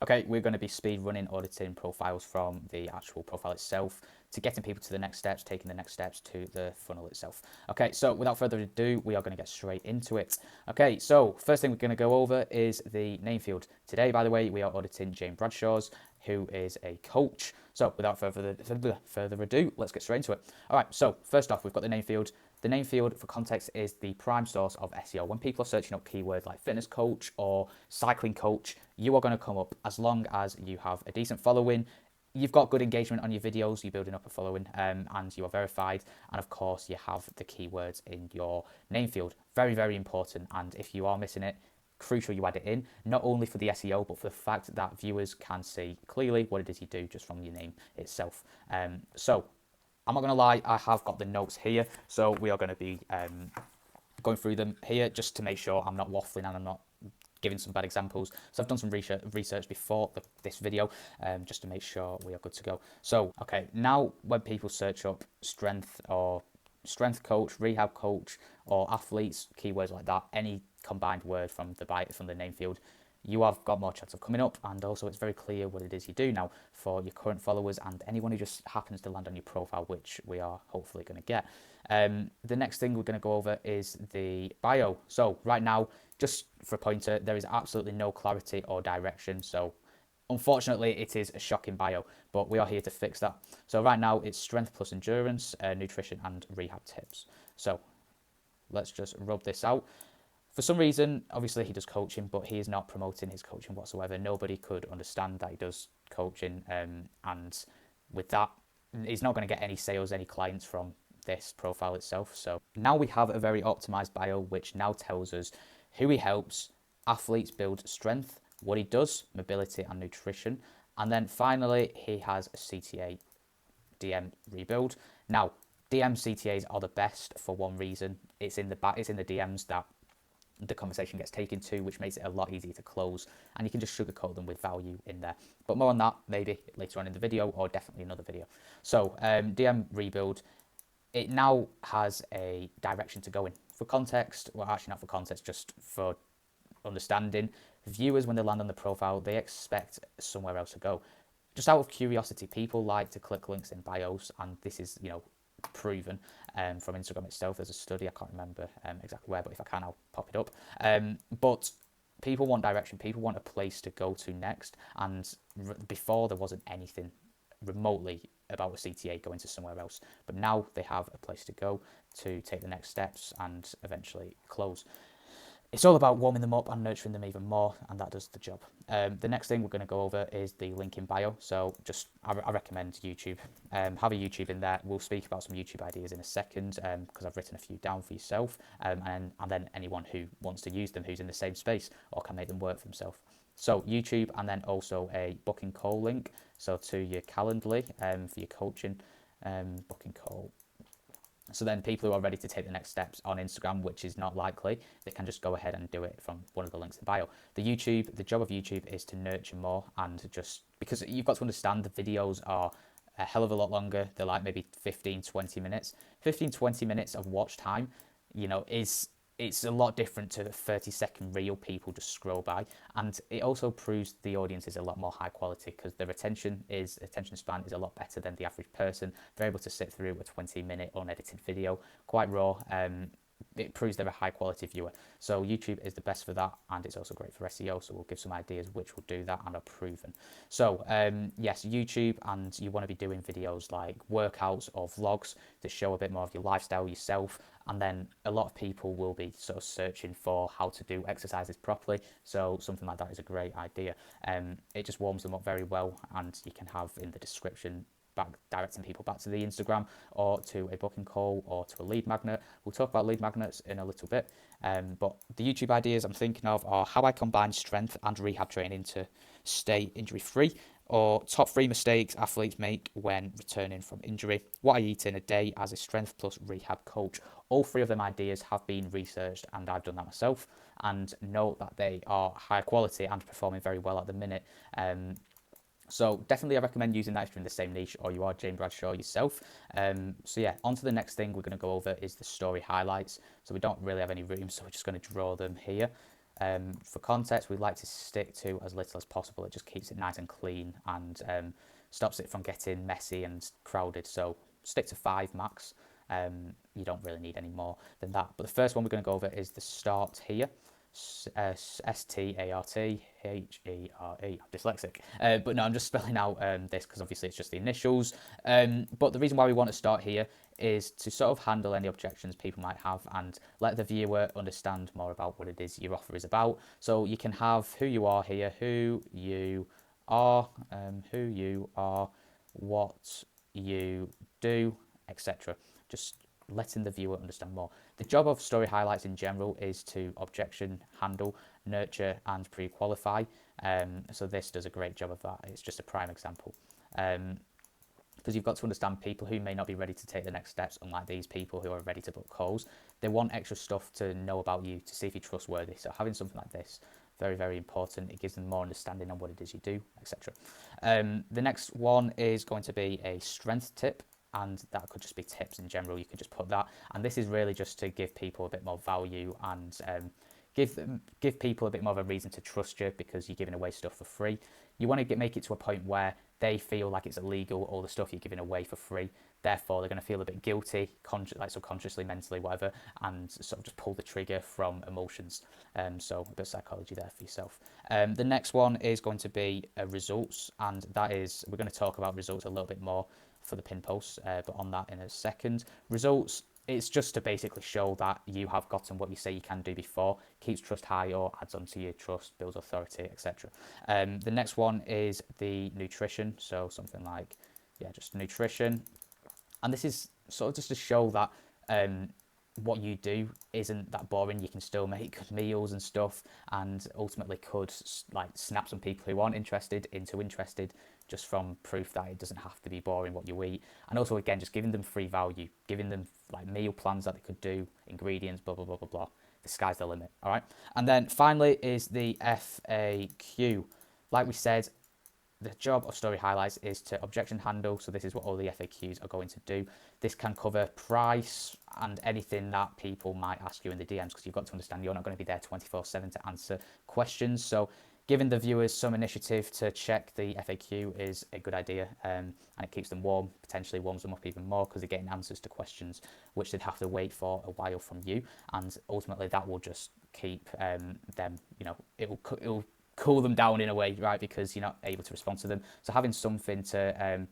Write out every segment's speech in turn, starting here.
Okay, we're going to be speed running auditing profiles from the actual profile itself to getting people to the next steps, taking the next steps to the funnel itself. Okay, so without further ado, we are going to get straight into it. Okay, so first thing we're going to go over is the name field. Today, by the way, we are auditing James Bradshaw's, who is a coach. So without further ado, let's get straight into it. All right, so first off, we've got the name field. The name field, for context, is the prime source of SEO. When people are searching up keywords like fitness coach or cycling coach, you are going to come up as long as you have a decent following, you've got good engagement on your videos, you're building up a following, and you are verified, and of course you have the keywords in your name field. Very, very important, and if you are missing it, crucial you add it in, not only for the SEO, but for the fact that viewers can see clearly what it is you do just from your name itself. So I'm not going to lie, I have got the notes here, so we are going to be going through them here just to make sure I'm not waffling and I'm not giving some bad examples. So I've done some research before this video just to make sure we are good to go. So, okay, now when people search up strength or strength coach, rehab coach, or athletes, keywords like that, any combined word from the name field, you have got more chance of coming up, and also it's very clear what it is you do now for your current followers and anyone who just happens to land on your profile, which we are hopefully going to get. The next thing we're going to go over is the bio. So right now, just for a pointer, there is absolutely no clarity or direction. So unfortunately, it is a shocking bio, but we are here to fix that. So right now, it's strength plus endurance, nutrition, and rehab tips. So let's just rub this out. For some reason, obviously he does coaching, but he is not promoting his coaching whatsoever. Nobody could understand that he does coaching, and with that, he's not going to get any sales, any clients from this profile itself. So now we have a very optimized bio, which now tells us who he helps, athletes build strength, what he does, mobility and nutrition, and then finally he has a CTA DM rebuild. Now, DM CTAs are the best for one reason. It's in the DMs that the conversation gets taken to, which makes it a lot easier to close, and you can just sugarcoat them with value in there. But more on that maybe later on in the video, or definitely another video. So DM rebuild, it now has a direction to go in. For context, well, actually not for context, just for understanding, viewers, when they land on the profile, they expect somewhere else to go. Just out of curiosity, people like to click links in bios, and this is, proven from Instagram itself. There's a study, I can't remember exactly where, but if I can, I'll pop it up. But people want direction, people want a place to go to next, and before there wasn't anything remotely about a CTA going to somewhere else, but now they have a place to go to take the next steps and eventually close. It's all about warming them up and nurturing them even more, and that does the job. The next thing we're going to go over is the link in bio. So I recommend YouTube. Have a YouTube in there. We'll speak about some YouTube ideas in a second because I've written a few down for yourself, and then anyone who wants to use them, who's in the same space or can make them work for themselves. So YouTube, and then also a booking call link. So to your Calendly for your coaching booking call. So then people who are ready to take the next steps on Instagram, which is not likely, they can just go ahead and do it from one of the links in bio. The job of YouTube is to nurture more, and just because you've got to understand the videos are a hell of a lot longer. They're like maybe 15, 20 minutes. 15, 20 minutes of watch time, it's a lot different to 30-second reel people just scroll by, and it also proves the audience is a lot more high quality because their attention span is a lot better than the average person. They're able to sit through a 20-minute unedited video quite raw. It proves they're a high quality viewer. So YouTube is the best for that, and it's also great for SEO. So we'll give some ideas which will do that and are proven. So yes, YouTube, and you want to be doing videos like workouts or vlogs that show a bit more of your lifestyle, yourself, and then a lot of people will be sort of searching for how to do exercises properly. So something like that is a great idea. It just warms them up very well, and you can have in the description directing people back to the Instagram or to a booking call or to a lead magnet. We'll talk about lead magnets in a little bit. But the YouTube ideas I'm thinking of are how I combine strength and rehab training to stay injury free, or top 3 mistakes athletes make when returning from injury, what I eat in a day as a strength plus rehab coach. All 3 of them ideas have been researched, and I've done that myself, and note that they are high quality and performing very well at the minute. So definitely I recommend using that if you're in the same niche or you are James Bradshaw yourself. So yeah, on to the next thing we're going to go over is the story highlights. So we don't really have any room, so we're just going to draw them here. For context, we like to stick to as little as possible. It just keeps it nice and clean and stops it from getting messy and crowded. So stick to 5 max. You don't really need any more than that. But the first one we're going to go over is the start here. STARTHERE. I'm dyslexic. But no, I'm just spelling out this because obviously it's just the initials. But the reason why we want to start here is to sort of handle any objections people might have and let the viewer understand more about what it is your offer is about. So you can have who you are here, who you are, what you do, etc. Just letting the viewer understand more. The job of story highlights in general is to objection handle, nurture, and pre-qualify. So this does a great job of that. It's just a prime example. Because you've got to understand people who may not be ready to take the next steps, unlike these people who are ready to book calls. They want extra stuff to know about you, to see if you're trustworthy. So having something like this, very, very important. It gives them more understanding on what it is you do, etc. The next one is going to be a strength tip. And that could just be tips in general. You could just put that. And this is really just to give people a bit more value and give people a bit more of a reason to trust you because you're giving away stuff for free. You want to make it to a point where they feel like it's illegal, all the stuff you're giving away for free. Therefore, they're going to feel a bit guilty, like subconsciously, mentally, whatever, and sort of just pull the trigger from emotions. So a bit of psychology there for yourself. The next one is going to be results, and that is, we're going to talk about results a little bit more for the pin posts, but on that in a second. Results, it's just to basically show that you have gotten what you say you can do before, keeps trust high or adds on to your trust, builds authority, etc. The next one is the nutrition, so something like, just nutrition. And this is sort of just to show that what you do isn't that boring. You can still make good meals and stuff, and ultimately could like snap some people who aren't interested into interested just from proof that it doesn't have to be boring what you eat. And also, again, just giving them free value, giving them like meal plans that they could do, ingredients, blah, blah, blah, blah, blah. The sky's the limit, all right? And then finally is the FAQ. Like we said, the job of story highlights is to objection handle. So this is what all the FAQs are going to do. This can cover price and anything that people might ask you in the DMs, because you've got to understand you're not going to be there 24/7 to answer questions. So giving the viewers some initiative to check the FAQ is a good idea, and it keeps them warm, potentially warms them up even more because they're getting answers to questions which they'd have to wait for a while from you, and ultimately that will just keep them, it will cool them down in a way, right, because you're not able to respond to them. So having something to,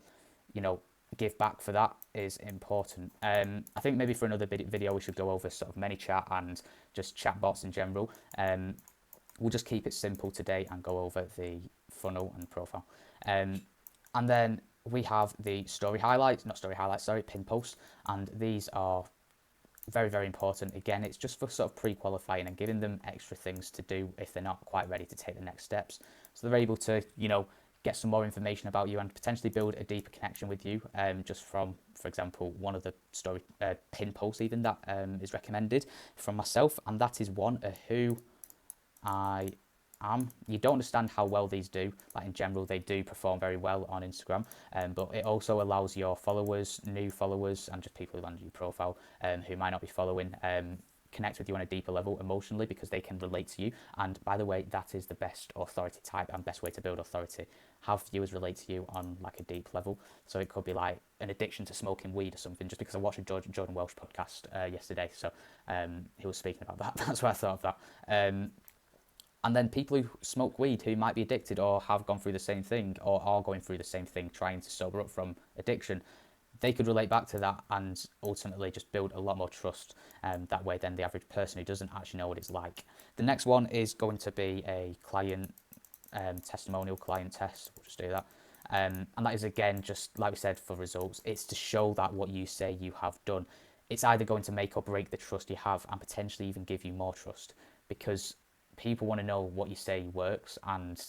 give back for that is important. I think maybe for another video we should go over sort of ManyChat and just chatbots in general. We'll just keep it simple today and go over the funnel and profile. And then we have the pin posts. And these are very, very important. Again, it's just for sort of pre-qualifying and giving them extra things to do if they're not quite ready to take the next steps. So they're able to, get some more information about you and potentially build a deeper connection with you, just from, for example, one of the story pin posts even that is recommended from myself, and that is one, a who I am. You don't understand how well these do. Like in general, they do perform very well on Instagram, but it also allows your followers, new followers, and just people who land your profile, who might not be following, connect with you on a deeper level emotionally because they can relate to you. And by the way, that is the best authority type and best way to build authority. Have viewers relate to you on like a deep level. So it could be like an addiction to smoking weed or something, just because I watched a Jordan Welsh podcast yesterday. So he was speaking about that. That's why I thought of that. And then people who smoke weed who might be addicted or have gone through the same thing or are going through the same thing, trying to sober up from addiction, they could relate back to that and ultimately just build a lot more trust that way than the average person who doesn't actually know what it's like. The next one is going to be a client testimonial, client test. We'll just do that. And that is, again, just like we said, for results. It's to show that what you say you have done. It's either going to make or break the trust you have and potentially even give you more trust, because people want to know what you say works, and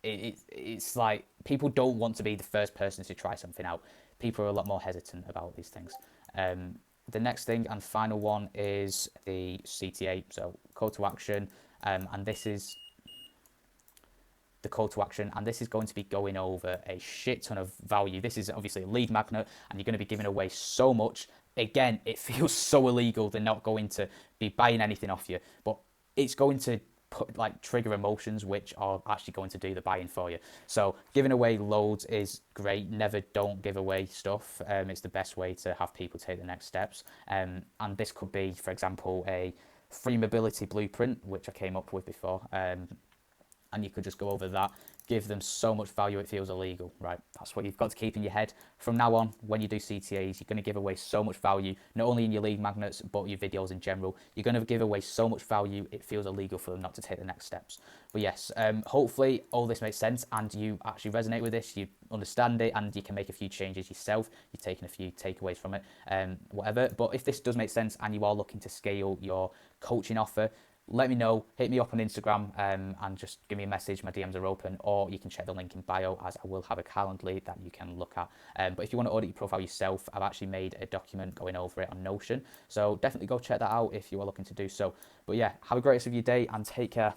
it's like people don't want to be the first person to try something out. People are a lot more hesitant about these things. The next thing and final one is the CTA, so call to action, and this is the call to action, and this is going to be going over a shit ton of value. This is obviously a lead magnet, and you're going to be giving away so much. Again, it feels so illegal. They're not going to be buying anything off you, but it's going to trigger emotions which are actually going to do the buying for you. So giving away loads is great. Never don't give away stuff. It's the best way to have people take the next steps. And this could be, for example, a free mobility blueprint, which I came up with before. And you could just go over that, give them so much value it feels illegal, right? That's what you've got to keep in your head. From now on, when you do CTAs, you're going to give away so much value, not only in your lead magnets, but your videos in general. You're going to give away so much value, it feels illegal for them not to take the next steps. But yes, hopefully all this makes sense and you actually resonate with this, you understand it, and you can make a few changes yourself. You've taken a few takeaways from it, whatever. But if this does make sense and you are looking to scale your coaching offer, let me know, hit me up on Instagram, and just give me a message. My DMs are open, or you can check the link in bio, as I will have a Calendly that you can look at. But if you want to audit your profile yourself, I've actually made a document going over it on Notion. So definitely go check that out if you are looking to do so. But yeah, have a great rest of your day and take care.